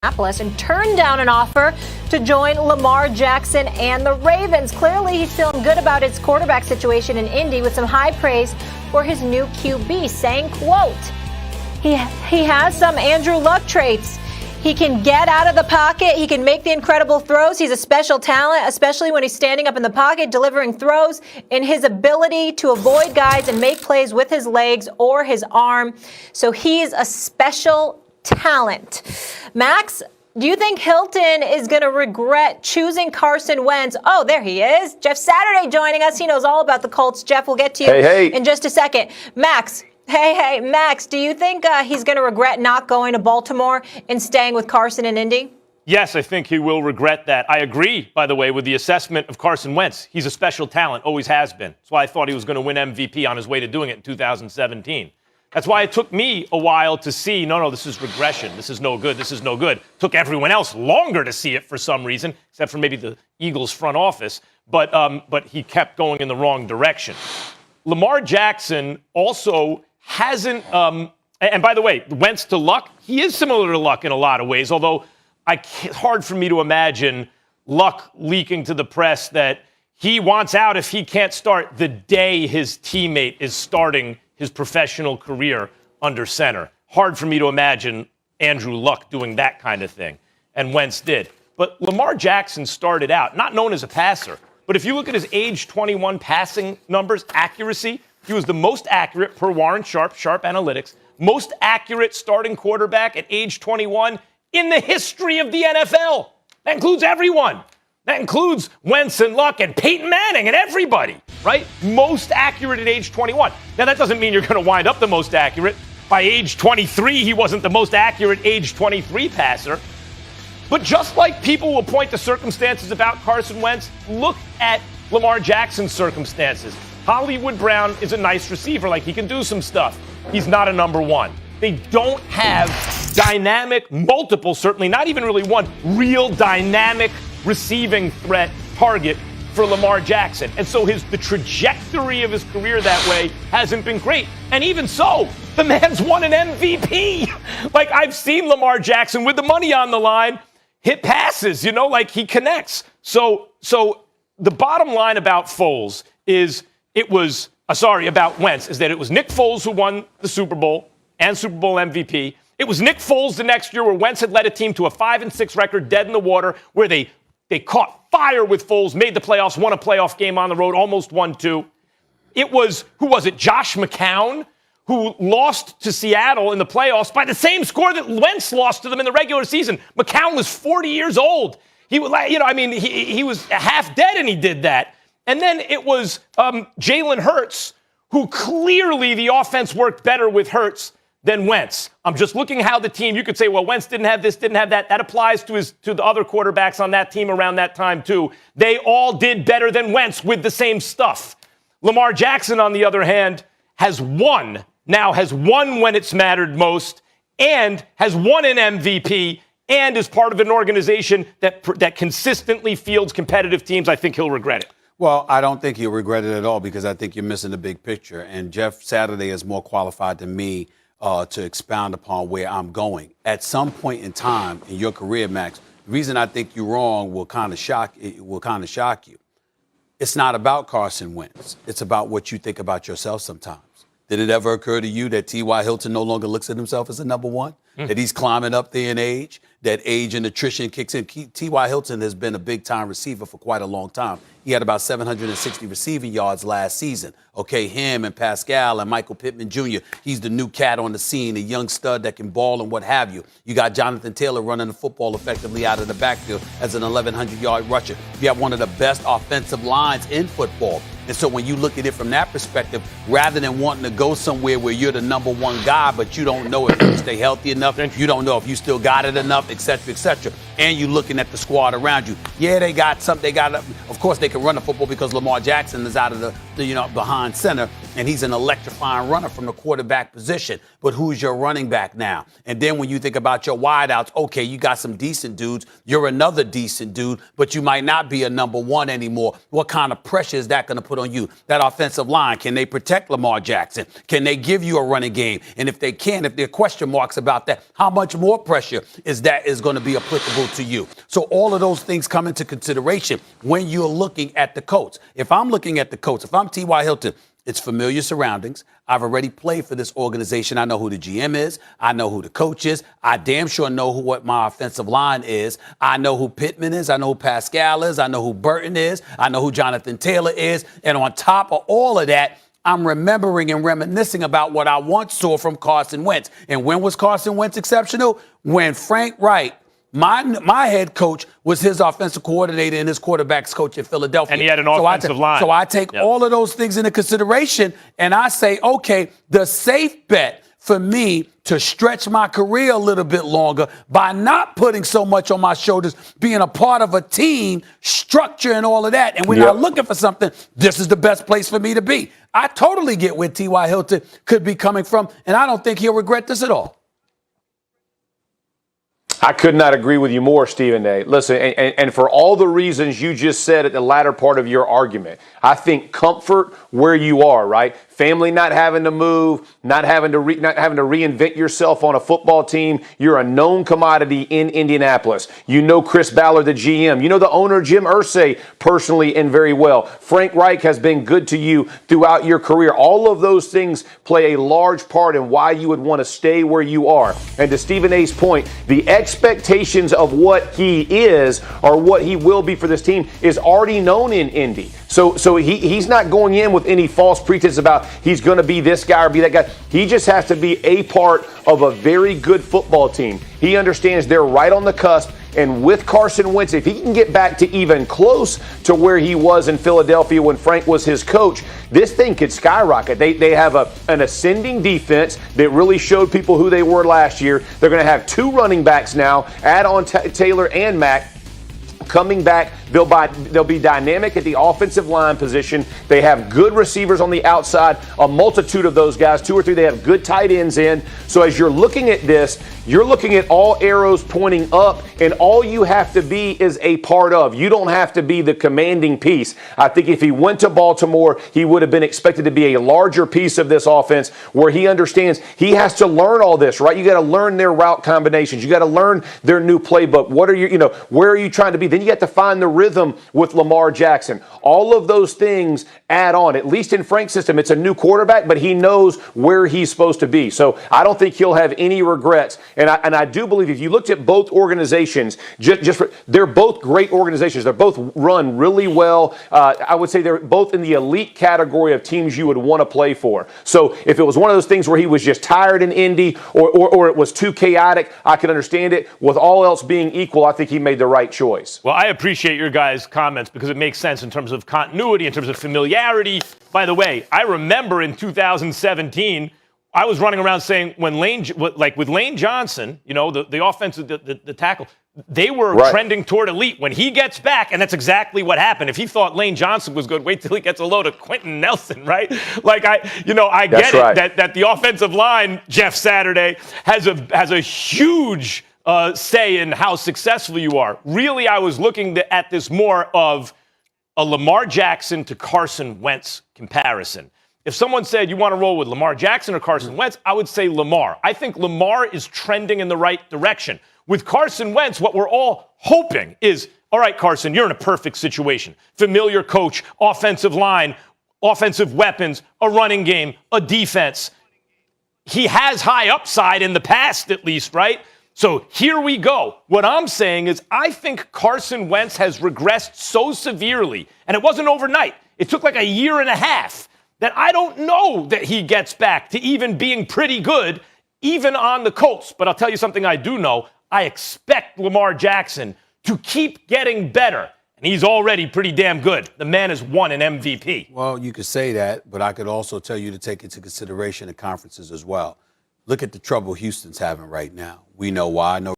Indianapolis and turned down an offer to join Lamar Jackson and the Ravens. Clearly, he's feeling good about his quarterback situation in Indy with some high praise for his new QB, saying, quote, he has some Andrew Luck traits. He can get out of the pocket. He can make the incredible throws. He's a special talent, especially when he's standing up in the pocket, delivering throws, in his ability to avoid guys and make plays with his legs or his arm. So he's a special talent. Max, do you think Hilton is going to regret choosing Carson Wentz? Oh, there he is. Jeff Saturday joining us. He knows all about the Colts. Jeff, we'll get to you in just a second. Max. Hey, Max, do you think he's going to regret not going to Baltimore and staying with Carson in Indy? Yes, I think he will regret that. I agree, by the way, with the assessment of Carson Wentz. He's a special talent, always has been. That's why I thought he was going to win MVP on his way to doing it in 2017. That's why it took me a while to see, no, this is regression. This is no good. This is no good. Took everyone else longer to see it for some reason, except for maybe the Eagles front office. But he kept going in the wrong direction. Lamar Jackson also hasn't, and by the way, Wentz to Luck, he is similar to Luck in a lot of ways, although it's hard for me to imagine Luck leaking to the press that he wants out if he can't start the day his teammate is starting his professional career under center. Hard for me to imagine Andrew Luck doing that kind of thing, and Wentz did. But Lamar Jackson started out not known as a passer, but if you look at his age 21 passing numbers, accuracy, he was the most accurate, per Warren Sharp Analytics, most accurate starting quarterback at age 21 in the history of the NFL. That includes everyone. That includes Wentz and Luck and Peyton Manning and everybody, right? Most accurate at age 21. Now, that doesn't mean you're going to wind up the most accurate. By age 23, he wasn't the most accurate age 23 passer. But just like people will point to circumstances about Carson Wentz, look at Lamar Jackson's circumstances. Hollywood Brown is a nice receiver. Like, he can do some stuff. He's not a number one. They don't have dynamic, multiple, certainly not even really one, real dynamic receiving threat target for Lamar Jackson. And so the trajectory of his career that way hasn't been great. And even so, the man's won an MVP. Like, I've seen Lamar Jackson with the money on the line hit passes, like he connects. So the bottom line about Foles is about Wentz is that it was Nick Foles who won the Super Bowl and Super Bowl MVP. It was Nick Foles the next year where Wentz had led a team to a 5-6 record, dead in the water, where they caught fire with Foles, made the playoffs, won a playoff game on the road, almost won two. It was, Josh McCown, who lost to Seattle in the playoffs by the same score that Wentz lost to them in the regular season. McCown was 40 years old. He was half dead and he did that. And then it was Jalen Hurts, who clearly the offense worked better with Hurts than Wentz. I'm just looking how the team, you could say, well, Wentz didn't have this, didn't have that. That applies to the other quarterbacks on that team around that time, too. They all did better than Wentz with the same stuff. Lamar Jackson, on the other hand, has won when it's mattered most, and has won an MVP, and is part of an organization that consistently fields competitive teams. I think he'll regret it. Well, I don't think he'll regret it at all, because I think you're missing the big picture. And Jeff Saturday is more qualified than me to expound upon where I'm going. At some point in time in your career, Max, the reason I think you're wrong will kind of shock you. It's not about Carson Wentz. It's about what you think about yourself sometimes. Did it ever occur to you that T.Y. Hilton no longer looks at himself as a number one? That he's climbing up there in age? That age and attrition kicks in? T.Y. Hilton has been a big-time receiver for quite a long time. He had about 760 receiving yards last season. Okay, him and Pascal and Michael Pittman Jr., he's the new cat on the scene, a young stud that can ball and what have you. You got Jonathan Taylor running the football effectively out of the backfield as an 1,100-yard rusher. You have one of the best offensive lines in football. And so when you look at it from that perspective, rather than wanting to go somewhere where you're the number one guy, but you don't know if you stay healthy enough, you don't know if you still got it enough, et cetera, and you're looking at the squad around you. Yeah, they got something. Of course, they can run the football because Lamar Jackson is out of the behind center, and he's an electrifying runner from the quarterback position. But who's your running back now? And then when you think about your wideouts, okay, you got some decent dudes. You're another decent dude, but you might not be a number one anymore. What kind of pressure is that going to put on you? That offensive line, can they protect Lamar Jackson? Can they give you a running game? And if they can, if there are question marks about that, how much more pressure is going to be applicable to you? So all of those things come into consideration when you're looking at the Colts. If I'm looking at the Colts, if I'm T.Y. Hilton, it's familiar surroundings. I've already played for this organization. I know who the GM is. I know who the coach is. I damn sure know what my offensive line is. I know who Pittman is. I know who Pascal is. I know who Burton is. I know who Jonathan Taylor is. And on top of all of that, I'm remembering and reminiscing about what I once saw from Carson Wentz. And when was Carson Wentz exceptional? When Frank Reich, my head coach, was his offensive coordinator and his quarterback's coach in Philadelphia. And he had an offensive line. So I take all of those things into consideration, and I say, okay, the safe bet for me to stretch my career a little bit longer by not putting so much on my shoulders, being a part of a team, structure and all of that. And when I'm looking for something, this is the best place for me to be. I totally get where T.Y. Hilton could be coming from, and I don't think he'll regret this at all. I could not agree with you more, Stephen A. Listen, and for all the reasons you just said at the latter part of your argument, I think comfort where you are, right? Family not having to move, not having to reinvent yourself on a football team. You're a known commodity in Indianapolis. You know Chris Ballard, the GM. You know the owner, Jim Irsay, personally and very well. Frank Reich has been good to you throughout your career. All of those things play a large part in why you would want to stay where you are. And to Stephen A's point, the expectations of what he is or what he will be for this team is already known in Indy. So he's not going in with any false pretense about he's going to be this guy or be that guy. He just has to be a part of a very good football team. He understands they're right on the cusp. And with Carson Wentz, if he can get back to even close to where he was in Philadelphia when Frank was his coach, this thing could skyrocket. They have an ascending defense that really showed people who they were last year. They're going to have two running backs now, add on Taylor and Mack. Coming back, they'll be dynamic at the offensive line position. They have good receivers on the outside, a multitude of those guys, 2 or 3. They have good tight ends in. So as you're looking at this, you're looking at all arrows pointing up, and all you have to be is a part of. You don't have to be the commanding piece. I think if he went to Baltimore, he would have been expected to be a larger piece of this offense where he understands he has to learn all this, right? You got to learn their route combinations. You got to learn their new playbook. What are you, where are you trying to be? Then you have to find the rhythm with Lamar Jackson. All of those things add on. At least in Frank's system, it's a new quarterback, but he knows where he's supposed to be. So I don't think he'll have any regrets. And I do believe if you looked at both organizations, they're both great organizations. They're both run really well. I would say they're both in the elite category of teams you would want to play for. So if it was one of those things where he was just tired in Indy or it was too chaotic, I could understand it. With all else being equal, I think he made the right choice. Well, I appreciate your guys' comments because it makes sense in terms of continuity, in terms of familiarity. By the way, I remember in 2017, I was running around saying with Lane Johnson, the offensive, the tackle, they were trending toward elite. When he gets back, and that's exactly what happened. If he thought Lane Johnson was good, wait till he gets a load of Quentin Nelson, right? I get it that the offensive line, Jeff Saturday, has a huge say in how successful you are. Really, I was looking at this more of a Lamar Jackson to Carson Wentz comparison. If someone said you want to roll with Lamar Jackson or Carson Wentz, I would say Lamar. I think Lamar is trending in the right direction. With Carson Wentz, what we're all hoping is, all right, Carson, you're in a perfect situation. Familiar coach, offensive line, offensive weapons, a running game, a defense. He has high upside in the past, at least, right? So here we go. What I'm saying is I think Carson Wentz has regressed so severely, and it wasn't overnight. It took like a year and a half, that I don't know that he gets back to even being pretty good, even on the Colts. But I'll tell you something I do know. I expect Lamar Jackson to keep getting better. And he's already pretty damn good. The man has won an MVP. Well, you could say that, but I could also tell you to take into consideration the conferences as well. Look at the trouble Houston's having right now. We know why. No